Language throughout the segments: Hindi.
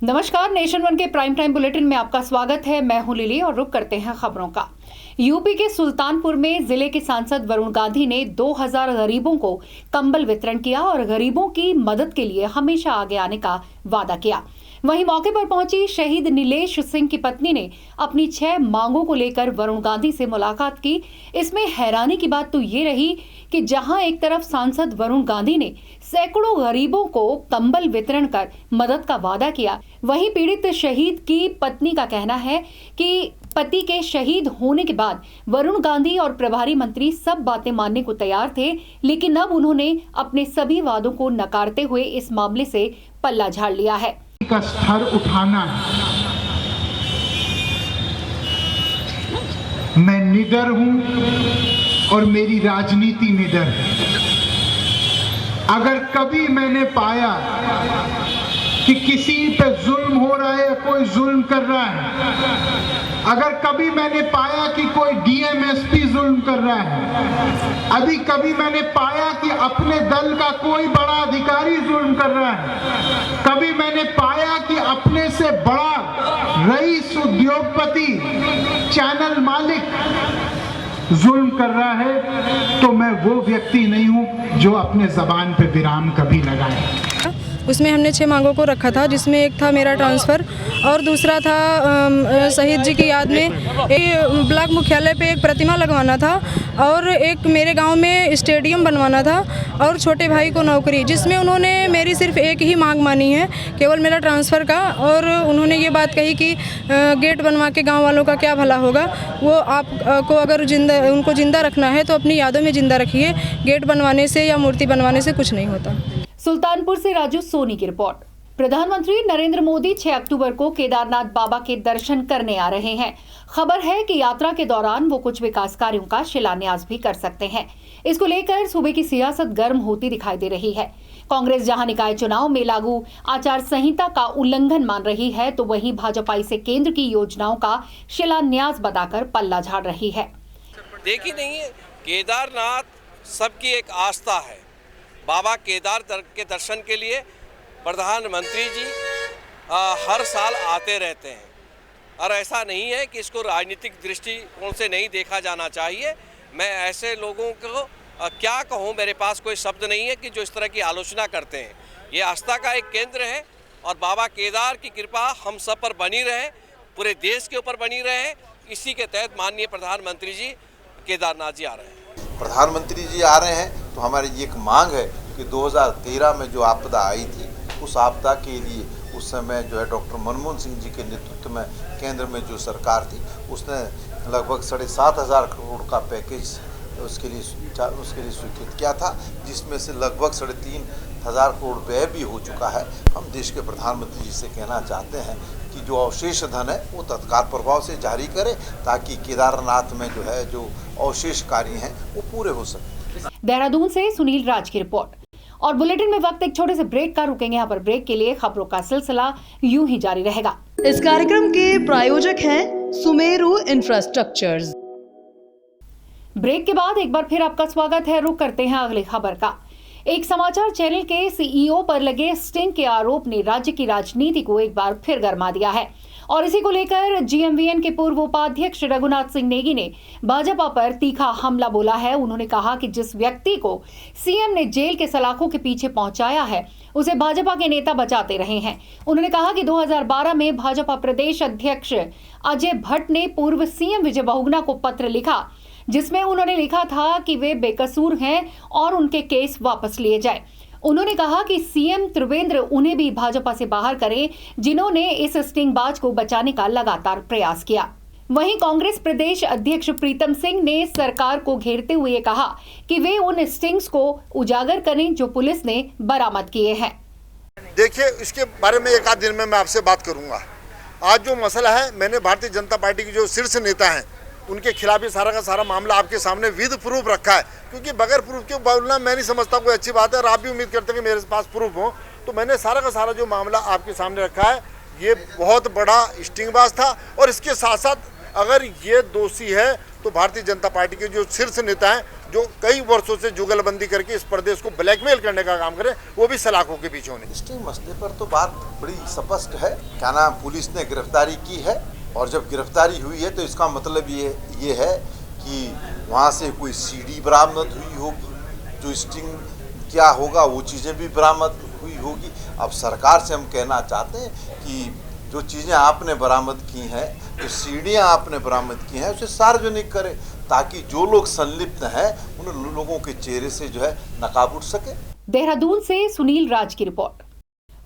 नमस्कार, नेशन वन के प्राइम टाइम बुलेटिन में आपका स्वागत है। मैं हूं लिली और रुक करते हैं खबरों का। यूपी के सुल्तानपुर में जिले के सांसद वरुण गांधी ने 2000 गरीबों को कंबल वितरण किया और गरीबों की मदद के लिए हमेशा आगे आने का वादा किया। वहीं मौके पर पहुंची शहीद नीलेश सिंह की पत्नी ने अपनी 6 मांगों को लेकर वरुण गांधी से मुलाकात की। इसमें हैरानी की बात तो ये रही कि जहां एक तरफ सांसद वरुण गांधी ने सैकड़ों गरीबों को कंबल वितरण कर मदद का वादा किया, वहीं पीड़ित शहीद की पत्नी का कहना है कि पति के शहीद होने के बाद वरुण गांधी और प्रभारी मंत्री सब बातें मानने को तैयार थे, लेकिन अब उन्होंने अपने सभी वादों को नकारते हुए इस मामले से पल्ला झाड़ लिया है। का स्तर उठाना है। मैं निडर हूं और मेरी राजनीति निडर है। अगर कभी मैंने पाया कि किसी पे जुल्म हो रहा है, कोई जुल्म कर रहा है, अगर कभी मैंने पाया कि कोई डीएमएसपी जुल्म कर रहा है, अभी कभी मैंने पाया कि अपने दल का कोई बड़ा अधिकारी जुल्म कर रहा है, कभी मैंने पाया कि अपने से बड़ा रईस, उद्योगपति, चैनल मालिक जुल्म कर रहा है, तो मैं वो व्यक्ति नहीं हूं जो अपने जबान पे विराम कभी लगाए। उसमें हमने 6 मांगों को रखा था, जिसमें एक था मेरा ट्रांसफ़र और दूसरा था शहीद जी की याद में एक ब्लॉक मुख्यालय पे एक प्रतिमा लगवाना था और एक मेरे गांव में स्टेडियम बनवाना था और छोटे भाई को नौकरी, जिसमें उन्होंने मेरी सिर्फ एक ही मांग मानी है, केवल मेरा ट्रांसफ़र का। और उन्होंने ये बात कही कि गेट बनवा के गाँव वालों का क्या भला होगा, वो आपको अगर उनको जिंदा रखना है तो अपनी यादों में जिंदा रखिए, गेट बनवाने से या मूर्ति बनवाने से कुछ नहीं होता। सुल्तानपुर से राजू सोनी की रिपोर्ट। प्रधानमंत्री नरेंद्र मोदी 6 अक्टूबर को केदारनाथ बाबा के दर्शन करने आ रहे हैं। खबर है कि यात्रा के दौरान वो कुछ विकास कार्यों का शिलान्यास भी कर सकते हैं। इसको लेकर सूबे की सियासत गर्म होती दिखाई दे रही है। कांग्रेस जहां निकाय चुनाव में लागू आचार संहिता का उल्लंघन मान रही है, तो वहीं भाजपा इसे केंद्र की योजनाओं का शिलान्यास बताकर पल्ला झाड़ रही है। देखी नहीं है, केदारनाथ सबकी एक आस्था है। बाबा केदार के दर्शन के लिए प्रधानमंत्री जी हर साल आते रहते हैं और ऐसा नहीं है कि इसको राजनीतिक दृष्टिकोण से नहीं देखा जाना चाहिए। मैं ऐसे लोगों को क्या कहूँ, मेरे पास कोई शब्द नहीं है कि जो इस तरह की आलोचना करते हैं। ये आस्था का एक केंद्र है और बाबा केदार की कृपा हम सब पर बनी रहे, पूरे देश के ऊपर बनी रहे। इसी के तहत माननीय प्रधानमंत्री जी केदारनाथ जी आ रहे हैं। प्रधानमंत्री जी आ रहे हैं तो हमारी ये एक मांग है कि 2013 में जो आपदा आई थी, उस आपदा के लिए उस समय जो है डॉक्टर मनमोहन सिंह जी के नेतृत्व में केंद्र में जो सरकार थी, उसने लगभग 7,500 करोड़ का पैकेज उसके लिए स्वीकृत किया था, जिसमें से लगभग 3,500 करोड़ व्यय भी हो चुका है। हम देश के प्रधानमंत्री जी से कहना चाहते हैं कि जो अवशेष धन है वो तत्काल प्रभाव से जारी करें, ताकि केदारनाथ में जो है जो अवशेष कार्य हैं वो पूरे हो सके। देहरादून से सुनील राज की रिपोर्ट। और बुलेटिन में वक्त एक छोटे से ब्रेक का, रुकेंगे यहाँ पर ब्रेक के लिए। खबरों का सिलसिला यूं ही जारी रहेगा। इस कार्यक्रम के प्रायोजक हैं सुमेरु इंफ्रास्ट्रक्चर्स। ब्रेक के बाद एक बार फिर आपका स्वागत है। रुक करते हैं अगली खबर का। एक समाचार चैनल के सीईओ पर लगे स्टिंग के आरोप ने राज्य की राजनीति को एक बार फिर गरमा दिया है और इसी को लेकर जीएमवीएन के पूर्व उपाध्यक्ष रघुनाथ सिंह नेगी ने भाजपा पर तीखा हमला बोला है। उन्होंने कहा कि जिस व्यक्ति को सीएम ने जेल के सलाखों के पीछे पहुंचाया है, उसे भाजपा के नेता बचाते रहे हैं। उन्होंने कहा कि 2012 में भाजपा प्रदेश अध्यक्ष अजय भट्ट ने पूर्व सीएम विजय बहुगुणा को पत्र लिखा, जिसमें उन्होंने लिखा था कि वे बेकसूर हैं और उनके केस वापस लिए जाए। उन्होंने कहा कि सीएम त्रिवेंद्र उन्हें भी भाजपा से बाहर करें, जिन्होंने इस स्टिंगबाज को बचाने का लगातार प्रयास किया। वहीं कांग्रेस प्रदेश अध्यक्ष प्रीतम सिंह ने सरकार को घेरते हुए कहा कि वे उन स्टिंग्स को उजागर करें जो पुलिस ने बरामद किए हैं। देखिए, इसके बारे में एक आध दिन में मैं आपसे बात करूंगा। आज जो मसला है, मैंने भारतीय जनता पार्टी के जो शीर्ष नेता हैं उनके खिलाफ ही सारा का सारा मामला आपके सामने विद प्रूफ रखा है, क्योंकि बगैर प्रूफ के बोलना मैं नहीं समझता कोई अच्छी बात है और आप भी उम्मीद करते हैं कि मेरे पास प्रूफ हो। तो मैंने सारा का सारा जो मामला आपके सामने रखा है, ये बहुत बड़ा स्टिंगबाज था और इसके साथ साथ अगर ये दोषी है तो भारतीय जनता पार्टी के जो शीर्ष नेता हैं जो कई वर्षों से जुगलबंदी करके इस प्रदेश को ब्लैकमेल करने का काम करे, वो भी सलाखों के पीछे होने। स्टिंग मसले पर तो बात बड़ी स्पष्ट है। क्या नाम, पुलिस ने गिरफ्तारी की है और जब गिरफ्तारी हुई है तो इसका मतलब ये है कि वहाँ से कोई सीडी बरामद हुई होगी, जो स्टिंग क्या होगा वो चीज़ें भी बरामद हुई होगी। अब सरकार से हम कहना चाहते हैं कि जो चीज़ें आपने बरामद की हैं, जो सीढ़ियाँ आपने बरामद की हैं, उसे सार्वजनिक करें ताकि जो लोग संलिप्त हैं उन लोगों के चेहरे से जो है नकाब उठ सके। देहरादून से सुनील राज की रिपोर्ट।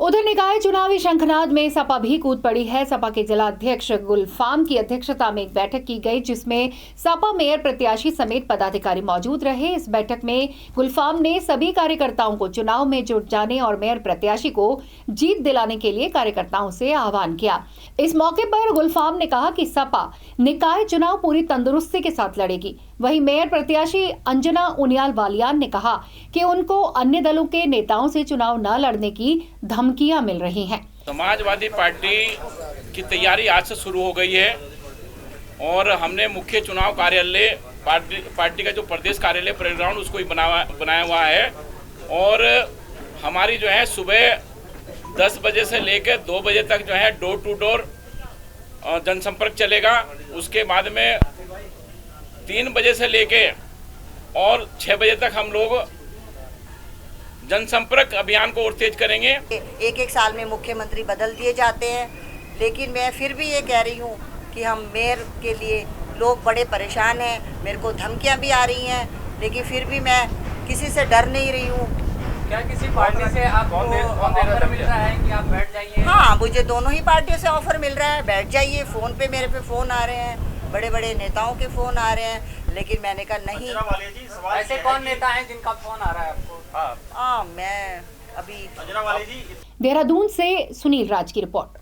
उधर निकाय चुनावी शंखनाद में सपा भी कूद पड़ी है। सपा के जिला अध्यक्ष गुलफाम की अध्यक्षता में एक बैठक की गई, जिसमें सपा मेयर प्रत्याशी समेत पदाधिकारी मौजूद रहे। इस बैठक में गुलफाम ने सभी कार्यकर्ताओं को चुनाव में जुट जाने और मेयर प्रत्याशी को जीत दिलाने के लिए कार्यकर्ताओं से आह्वान किया। इस मौके पर गुलफाम ने कहा कि सपा निकाय चुनाव पूरी तंदुरुस्ती के साथ लड़ेगी। वहीं मेयर प्रत्याशी अंजना उनियाल बालियान ने कहा कि उनको अन्य दलों के नेताओं से चुनाव न लड़ने की धमकियां मिल रही हैं। समाजवादी पार्टी की तैयारी आज से शुरू हो गई है और हमने मुख्य चुनाव कार्यालय पार्टी का जो प्रदेश कार्यालय परेड ग्राउंड उसको ही बनाया हुआ है और हमारी जो है सुबह 10 बजे से लेकर 2 बजे तक जो है डोर टू डोर जनसंपर्क चलेगा। उसके बाद में 3 बजे से लेके और 6 बजे तक हम लोग जनसंपर्क अभियान को और तेज करेंगे। एक साल में मुख्यमंत्री बदल दिए जाते हैं, लेकिन मैं फिर भी ये कह रही हूँ कि हम मेयर के लिए लोग बड़े परेशान हैं। मेरे को धमकियाँ भी आ रही हैं, लेकिन फिर भी मैं किसी से डर नहीं रही हूँ। क्या किसी पार्टी से आपको ऑफर मिल रहा है कि आप बैठ जाइए? हाँ, मुझे दोनों ही पार्टियों से ऑफर मिल रहा है, बैठ जाइए। फ़ोन पे मेरे पे फ़ोन आ रहे हैं, बड़े बड़े नेताओं के फ़ोन आ रहे हैं, लेकिन मैंने कहा नहीं। ऐसे कौन नेता हैं जिनका फ़ोन आ रहा है आपको? हाँ, मैं अभी देहरादून से सुनील राज की रिपोर्ट।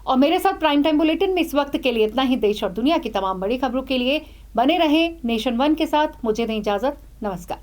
और मेरे साथ प्राइम टाइम बुलेटिन में इस वक्त के लिए इतना ही। देश और दुनिया की तमाम बड़ी खबरों के लिए बने रहें नेशन 1 के साथ। मुझे दें इजाजत। नमस्कार।